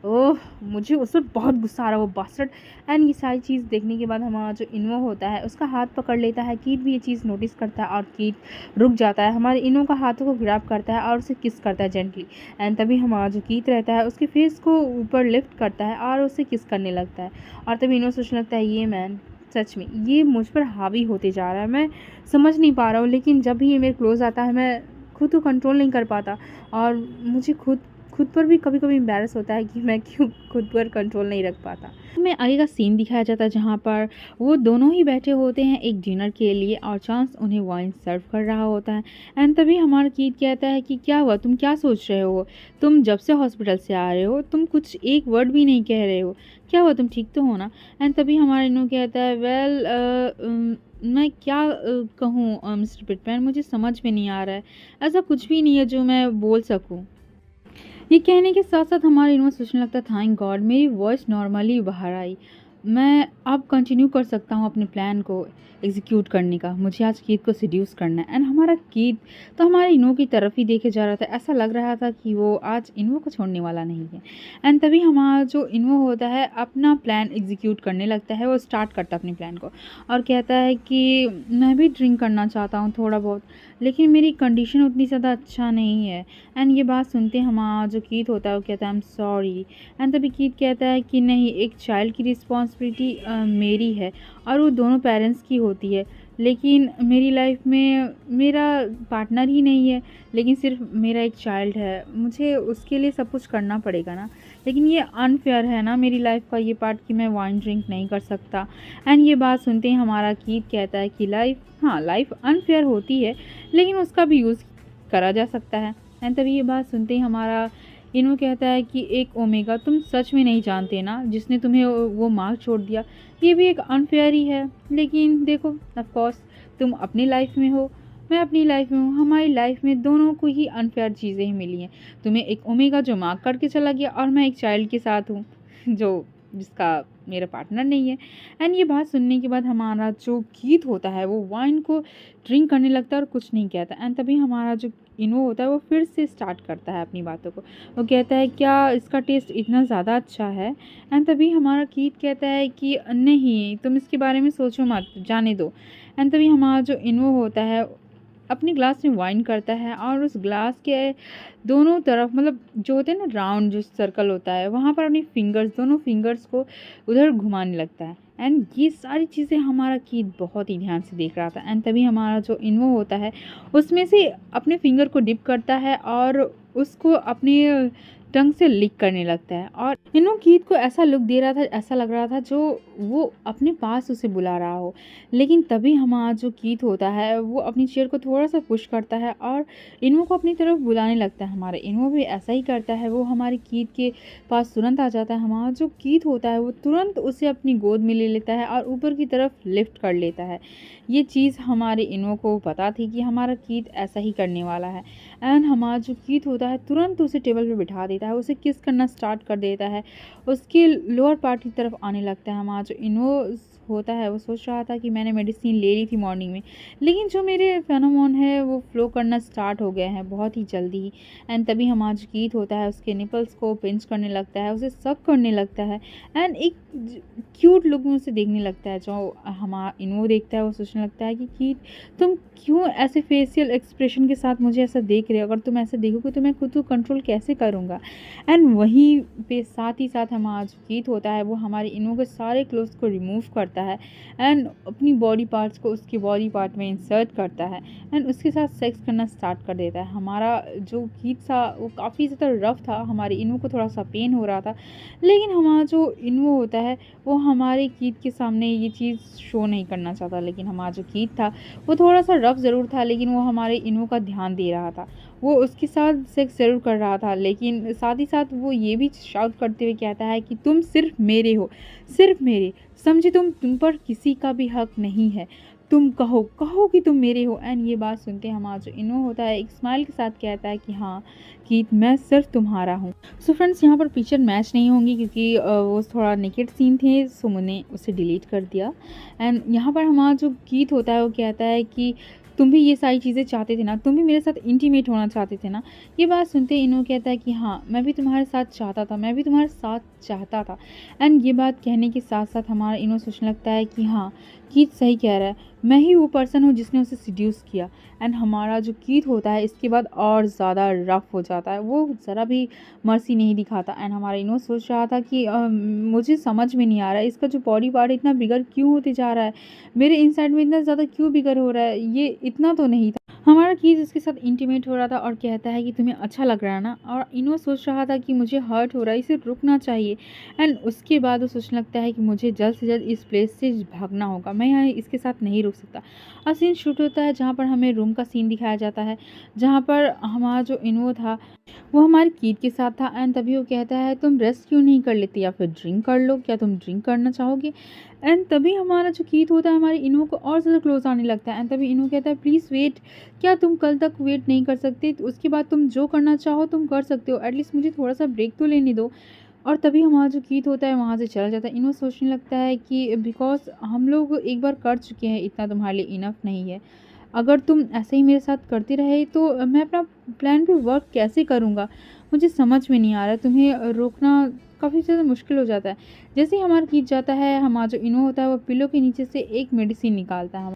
ओह, मुझे उस पर बहुत गुस्सा आ रहा वो बास्टर्ड। एंड ये सारी चीज़ देखने के बाद हमारा जो इनो होता है उसका हाथ पकड़ लेता है। कीथ भी ये चीज़ नोटिस करता है और कीथ रुक जाता है, हमारे इनो का हाथों को ग्रैब करता है और उसे किस करता है जेंटली। एंड तभी हमारा जो कीथ रहता है उसके फेस को ऊपर लिफ्ट करता है और उसे किस करने लगता है। और तभी इनो सोचने लगता है ये मैन सच में ये मुझ पर हावी होते जा रहा है, मैं समझ नहीं पा रहा हूँ, लेकिन जब भी ये मेरे क्लोज आता है मैं खुद को कंट्रोल नहीं कर पाता और मुझे खुद पर भी कभी कभी एम्बैरस होता है कि मैं क्यों खुद पर कंट्रोल नहीं रख पाता। हमें आगे का सीन दिखाया जाता है जहाँ पर वो दोनों ही बैठे होते हैं एक डिनर के लिए और चांस उन्हें वाइन सर्व कर रहा होता है। एंड तभी हमारा कीथ कहता है कि क्या हुआ, तुम क्या सोच रहे हो, तुम जब से हॉस्पिटल से आ रहे हो तुम कुछ एक वर्ड भी नहीं कह रहे हो, क्या हुआ, तुम ठीक तो हो ना। एंड तभी हमारा इनो कहता है वेल मैं क्या कहूँ मिस्टर पिटमैन, मुझे समझ में नहीं आ रहा है, ऐसा कुछ भी नहीं है जो मैं बोल सकूँ। ये कहने के साथ साथ हमारा इनो सोचने लगता थैंक गॉड मेरी वॉइस नॉर्मली बाहर आई। मैं अब कंटिन्यू कर सकता हूँ अपने प्लान को एग्जीक्यूट करने का। मुझे आज कीथ को सेड्यूस करना है। एंड हमारा कीथ तो हमारे इनो की तरफ ही देखे जा रहा था। ऐसा लग रहा था कि वो आज इनो को छोड़ने वाला नहीं है। एंड तभी हमारा जो इनो होता है अपना प्लान एग्जीक्यूट करने लगता है। वो स्टार्ट करता है अपने प्लान को और कहता है कि मैं भी ड्रिंक करना चाहता हूँ थोड़ा बहुत, लेकिन मेरी कंडीशन उतनी ज़्यादा अच्छा नहीं है। एंड ये बात सुनते हमारा जो कीथ होता है वो कहता है आई एम सॉरी। एंड तभी कीथ कहता है कि नहीं, एक चाइल्ड की रिस्पॉन्सिबिलिटी मेरी है और वो दोनों पेरेंट्स की होती है, लेकिन मेरी लाइफ में मेरा पार्टनर ही नहीं है, लेकिन सिर्फ मेरा एक चाइल्ड है। मुझे उसके लिए सब कुछ करना पड़ेगा ना। लेकिन ये अनफेयर है ना मेरी लाइफ का ये पार्ट कि मैं वाइन ड्रिंक नहीं कर सकता। एंड ये बात सुनते ही हमारा कीथ कहता है कि लाइफ अनफेयर होती है, लेकिन उसका भी यूज़ करा जा सकता है। एंड तभी ये बात सुनते ही हमारा इनो कहता है कि एक ओमेगा, तुम सच में नहीं जानते ना, जिसने तुम्हें वो मार्क छोड़ दिया ये भी एक अनफेयर ही है। लेकिन देखो, ऑफ कोर्स तुम अपनी लाइफ में हो, मैं अपनी लाइफ में हूँ। हमारी लाइफ में दोनों को ही अनफेयर चीज़ें ही मिली हैं। तुम्हें एक ओमेगा जो मार्क करके चला गया और मैं एक चाइल्ड के साथ हूँ जो जिसका मेरा पार्टनर नहीं है। एंड ये बात सुनने के बाद हमारा जो कीथ होता है वो वाइन को ड्रिंक करने लगता है और कुछ नहीं कहता। एंड तभी हमारा जो इनो होता है वो फिर से स्टार्ट करता है अपनी बातों को। वो कहता है क्या इसका टेस्ट इतना ज़्यादा अच्छा है। एंड तभी हमारा कीथ कहता है कि नहीं, तुम इसके बारे में सोचो मत, जाने दो। एंड तभी हमारा जो इनो होता है अपने ग्लास में वाइन करता है और उस ग्लास के दोनों तरफ, मतलब जो होते हैं ना राउंड जो सर्कल होता है, वहाँ पर अपनी दोनों फिंगर्स को उधर घुमाने लगता है। एंड ये सारी चीज़ें हमारा कीथ बहुत ही ध्यान से देख रहा था। एंड तभी हमारा जो इन्वो होता है उसमें से अपने फिंगर को डिप करता है और उसको अपने टंग से लिक करने लगता है। और इन्वो कीथ को ऐसा लुक दे रहा था, ऐसा लग रहा था जो वो अपने पास उसे बुला रहा हो। लेकिन तभी हमारा जो कीथ होता है वो अपनी चेयर को थोड़ा सा पुश करता है और इन्वो को अपनी तरफ बुलाने लगता है। हमारा इन्वो भी ऐसा ही करता है, वो हमारे कीथ के पास तुरंत आ जाता है। हमारा जो कीथ होता है वो तुरंत उसे अपनी गोद में ले लेता है और ऊपर की तरफ लिफ्ट कर लेता है। ये चीज़ हमारे इन्वो को पता थी कि हमारा कीथ ऐसा ही करने वाला है। एंड हमारा जो कीथ होता है तुरंत उसे टेबल पे बिठा देता है, उसे किस करना स्टार्ट कर देता है, उसके लोअर पार्ट की तरफ आने लगता है। हमारा जो इन्वो होता है वो सोच रहा था कि मैंने मेडिसिन ले ली थी मॉर्निंग में, लेकिन जो मेरे फेनोमोन है वो फ्लो करना स्टार्ट हो गए हैं बहुत ही जल्दी ही। एंड तभी हमारा जो कीथ होता है उसके निपल्स को पिंच करने लगता है, उसे सक करने लगता है एंड एक क्यूट लुक में उसे देखने लगता है। जो हमारा इन्वो देखता है वो सोचने लगता है कि कीथ तुम क्यों ऐसे फेशियल एक्सप्रेशन के साथ मुझे ऐसा देख रहे हो, अगर तुम ऐसे देखोगे तो मैं खुद को कंट्रोल कैसे करूँगा। एंड वहीं पे साथ ही साथ हमारा जो कीथ होता है वो हमारे इन्वो के सारे क्लोथ्स को रिमूव करता है एंड अपनी बॉडी पार्ट्स को उसके बॉडी पार्ट में इंसर्ट करता है एंड उसके साथ सेक्स करना स्टार्ट कर देता है। हमारा जो कीथ था वो काफ़ी ज़्यादा रफ था, हमारे इन्वो को थोड़ा सा पेन हो रहा था, लेकिन हमारा जो इन्वो होता है वो हमारे कीथ के सामने ये चीज़ शो नहीं करना चाहता। लेकिन हमारा जो कीथ था वो थोड़ा सा रफ ज़रूर था, लेकिन वो हमारे इन्वो का ध्यान दे रहा था, वो उसके साथ सेक्स ज़रूर कर रहा था, लेकिन साथ ही साथ वो ये भी शाउट करते हुए कहता है कि तुम सिर्फ मेरे हो, सिर्फ मेरे, समझे, तुम पर किसी का भी हक नहीं है, तुम कहो कहो कि तुम मेरे हो। एंड ये बात सुनते हमारा जो इन्वो होता है एक स्माइल के साथ कहता है कि हाँ कीथ मैं सिर्फ तुम्हारा हूँ। सो फ्रेंड्स यहाँ पर पिक्चर मैच नहीं होंगी क्योंकि वो थोड़ा नेकेड सीन थे, सो मैंने उसे डिलीट कर दिया। एंड यहाँ पर हमारा जो कीथ होता है वो कहता है कि तुम भी ये सारी चीज़ें चाहते थे ना, तुम भी मेरे साथ इंटीमेट होना चाहते थे ना। ये बात सुनते ही इन्हो कहता है कि हाँ मैं भी तुम्हारे साथ चाहता था, मैं भी तुम्हारे साथ चाहता था। एंड ये बात कहने के साथ साथ हमारा इन्हो सोचने लगता है कि हाँ कीथ सही कह रहा है, मैं ही वो पर्सन हूँ जिसने उसे सिड्यूस किया। एंड हमारा जो कीथ होता है इसके बाद और ज़्यादा रफ हो जाता है, वो ज़रा भी मर्सी नहीं दिखाता। एंड हमारा इन्हो सोच रहा था कि मुझे समझ में नहीं आ रहा है इसका जो बॉडी पार्ट इतना बिगर क्यों होते जा रहा है, मेरे इनसाइड में इतना ज़्यादा क्यों बिगर हो रहा है, ये इतना तो नहीं था। हमारा कीथ इसके साथ इंटीमेट हो रहा था और कहता है कि तुम्हें अच्छा लग रहा है ना, और इन्हो सोच रहा था कि मुझे हर्ट हो रहा है, इसे रुकना चाहिए। एंड उसके बाद वो सोचने लगता है कि मुझे जल्द से जल्द इस प्लेस से भागना होगा, मैं यहाँ इसके साथ नहीं रुक सकता। और सीन शूट होता है जहाँ पर हमें रूम का सीन दिखाया जाता है, जहाँ पर हमारा जो इन्वो था वो हमारे कीथ के साथ था। एंड तभी वो कहता है तुम रेस्ट क्यों नहीं कर लेती या फिर ड्रिंक कर लो, क्या तुम ड्रिंक करना चाहोगे। एंड तभी हमारा जो कीथ होता है हमारे इन्वो को और ज़्यादा क्लोज आने लगता है। एंड तभी इन्वो कहता है प्लीज़ वेट, क्या तुम कल तक वेट नहीं कर सकते, तो उसके बाद तुम जो करना चाहो तुम कर सकते हो, एटलीस्ट मुझे थोड़ा सा ब्रेक तो लेने दो। और तभी हमारा जो कीत होता है वहाँ से चला जाता है। इन्हों सोचने लगता है कि बिकॉज़ हम लोग एक बार कर चुके हैं, इतना तुम्हारे लिए इनफ नहीं है। अगर तुम ऐसे ही मेरे साथ करते रहे तो मैं अपना प्लान पे वर्क कैसे करूँगा? मुझे समझ में नहीं आ रहा है, तुम्हें रोकना काफ़ी ज़्यादा मुश्किल हो जाता है। जैसे ही हमारा कीत जाता है, हमारा जो इनो होता है वो पिलो के नीचे से एक मेडिसिन निकालता है।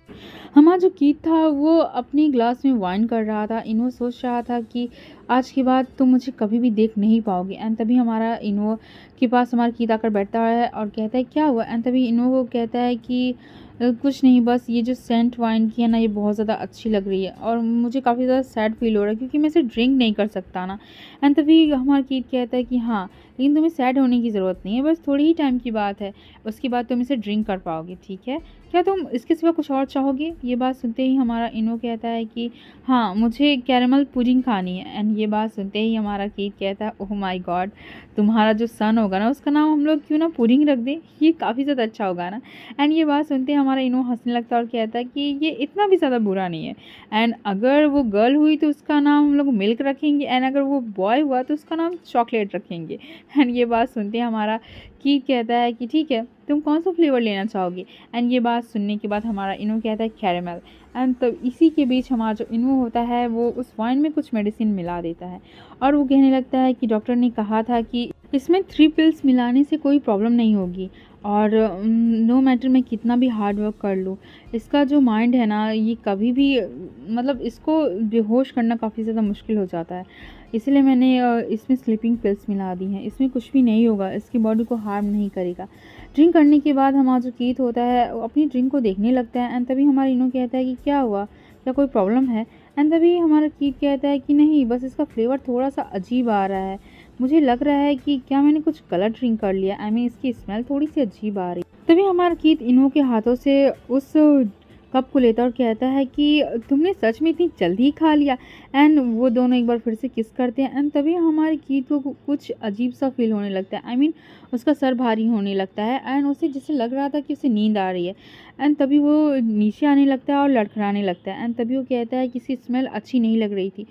हमारा जो कीत था वो अपनी ग्लास में वाइन कर रहा था। इनो सोच रहा था कि आज के बाद तुम मुझे कभी भी देख नहीं पाओगे। एंड तभी हमारा इनो के पास हमारा कीत आकर बैठता है और कहता है क्या हुआ? एंड तभी इनो को कहता है कि कुछ नहीं, बस ये जो सेंट वाइन की है ना, ये बहुत ज़्यादा अच्छी लग रही है और मुझे काफ़ी ज़्यादा सैड फील हो रहा है क्योंकि मैं इसे ड्रिंक नहीं कर सकता ना। एंड तभी हमारा कीत कहता है कि हाँ, लेकिन तुम्हें सैड होने की ज़रूरत नहीं है, बस थोड़ी ही टाइम की बात है, उसके बाद तुम इसे ड्रिंक कर पाओगे, ठीक है? क्या तुम इसके सिवा कुछ और चाहोगे? ये बात सुनते ही हमारा इनो कहता है कि हाँ, मुझे कैरेमल पुडिंग खानी है। एंड ये बात सुनते ही हमारा कीत कहता है ओह माय गॉड, तुम्हारा जो सन होगा ना उसका नाम हम लोग क्यों ना पुडिंग रख दें, ये काफ़ी ज़्यादा अच्छा होगा ना। एंड ये बात सुनते ही हमारा इनो हंसने लगता है और कहता है कि ये इतना भी ज़्यादा बुरा नहीं है। एंड अगर वो गर्ल हुई तो उसका नाम हम लोग मिल्क रखेंगे, एंड अगर वो बॉय हुआ तो उसका नाम चॉकलेट रखेंगे। एंड ये बात सुनते ही हमारा कीत कहता है कि ठीक है, तुम कौन सा फ्लेवर लेना चाहोगे? एंड ये बात सुनने के बाद हमारा इनो कहता है कैरेमल। एंड तब इसी के बीच हमारा जो इनो होता है वो उस वाइन में कुछ मेडिसिन मिला देता है और वो कहने लगता है कि डॉक्टर ने कहा था कि इसमें 3 पिल्स मिलाने से कोई प्रॉब्लम नहीं होगी और नो मैटर मैं कितना भी हार्ड वर्क कर लूँ, इसका जो माइंड है ना ये कभी भी मतलब इसको बेहोश करना काफ़ी ज़्यादा मुश्किल हो जाता है। इसलिए मैंने इसमें स्लीपिंग पिल्स मिला दी हैं, इसमें कुछ भी नहीं होगा, इसकी बॉडी को हार्म नहीं करेगा। ड्रिंक करने के बाद हमारा जो कीत होता है वो अपनी ड्रिंक को देखने लगता है। एंड तभी हमारा इनो कहता है कि क्या हुआ, क्या कोई प्रॉब्लम है? एंड तभी हमारा कीत कहता है कि नहीं, बस इसका फ्लेवर थोड़ा सा अजीब आ रहा है, मुझे लग रहा है कि क्या मैंने कुछ गलत ड्रिंक कर लिया। आई मीन इसकी स्मेल थोड़ी सी अजीब आ रही। तभी हमारा कीत इनो के हाथों से उस कप को लेता और कहता है कि तुमने सच में इतनी जल्दी ही खा लिया। एंड वो दोनों एक बार फिर से किस करते हैं। एंड तभी हमारे कीत को कुछ अजीब सा फील होने लगता है। आई मीन उसका सर भारी होने लगता है एंड उसे जैसे लग रहा था कि उसे नींद आ रही है। एंड तभी वो नीचे आने लगता है और लड़खड़ाने लगता है। एंड तभी वो कहता है कि इसकी स्मेल अच्छी नहीं लग रही थी,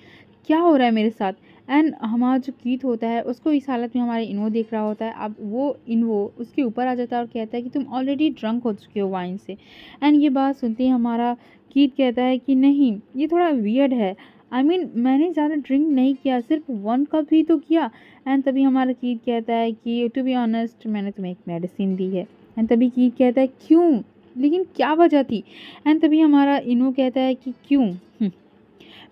क्या हो रहा है मेरे साथ? एंड हमारा जो कीत होता है उसको इस हालत में हमारे इनो देख रहा होता है। अब वो इनो उसके ऊपर आ जाता है और कहता है कि तुम ऑलरेडी ड्रंक हो चुके हो वाइन से। एंड ये बात सुनते ही हमारा कीत कहता है कि नहीं, ये थोड़ा वियर्ड है। आई मीन मैंने ज़्यादा ड्रिंक नहीं किया, सिर्फ 1 कप ही तो किया। एंड तभी हमारा कीत कहता है कि टू बी ऑनेस्ट मैंने तुम्हें एक मेडिसिन दी है। एंड तभी कीत कहता है क्यों, लेकिन क्या वजह थी? एंड तभी हमारा इनो कहता है कि क्यों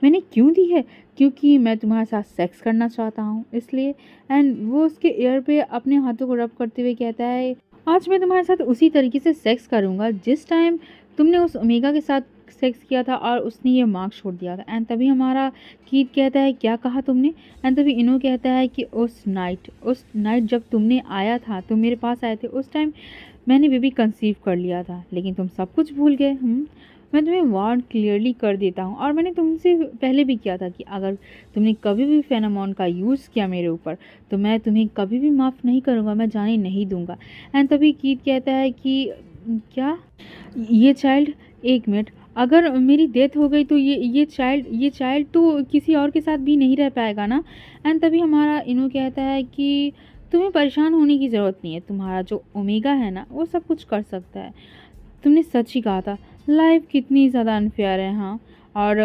मैंने क्यों दी है, क्योंकि मैं तुम्हारे साथ सेक्स करना चाहता हूँ इसलिए। एंड वो उसके एयर पे अपने हाथों को रब करते हुए कहता है आज मैं तुम्हारे साथ उसी तरीके से सेक्स करूँगा जिस टाइम तुमने उस ओमेगा के साथ सेक्स किया था और उसने ये मार्क छोड़ दिया था। एंड तभी हमारा कीत कहता है क्या कहा तुमने? एंड तभी इनो कहता है कि उस नाइट जब तुमने आया था, तुम मेरे पास आए थे, उस टाइम मैंने बेबी कंसीव कर लिया था, लेकिन तुम सब कुछ भूल गए। मैं तुम्हें वार्न क्लियरली कर देता हूँ और मैंने तुमसे पहले भी किया था कि अगर तुमने कभी भी फेनामोन का यूज़ किया मेरे ऊपर तो मैं तुम्हें कभी भी माफ़ नहीं करूँगा, मैं जाने नहीं दूँगा। एंड तभी कीत कहता है कि क्या ये चाइल्ड, एक मिनट, अगर मेरी डेथ हो गई तो ये चाइल्ड तो किसी और के साथ भी नहीं रह पाएगा ना? एंड तभी हमारा इनो कहता है कि तुम्हें परेशान होने की ज़रूरत नहीं है, तुम्हारा जो ओमेगा है ना वो सब कुछ कर सकता है। तुमने सच ही कहा था, लाइफ कितनी ज़्यादा अनफेयर है। हाँ, और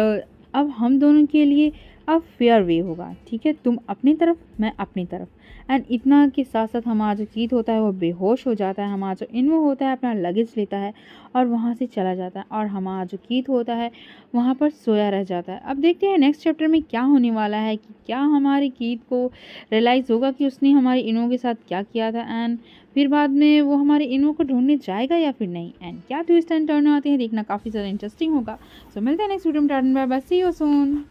अब हम दोनों के लिए अब फेयर वे होगा, ठीक है? तुम अपनी तरफ, मैं अपनी तरफ। एंड इतना के साथ साथ हमारा जो कीत होता है वो बेहोश हो जाता है। हमारा जो इन्वो होता है अपना लगेज लेता है और वहाँ से चला जाता है और हमारा जो कीत होता है वहाँ पर सोया रह जाता है। अब देखते हैं नेक्स्ट चैप्टर में क्या होने वाला है, कि क्या हमारे कीत को रियलाइज़ होगा कि उसने हमारे इन्वो के साथ क्या किया था, एंड फिर बाद में वो हमारे इन्वो को ढूंढने जाएगा या फिर नहीं, एंड क्या ट्विस्ट एंड टर्न आते हैं देखना काफ़ी ज़्यादा इंटरेस्टिंग होगा। सो मिलते हैं नेक्स्ट वीडियो में। Tata bye bye, see you soon.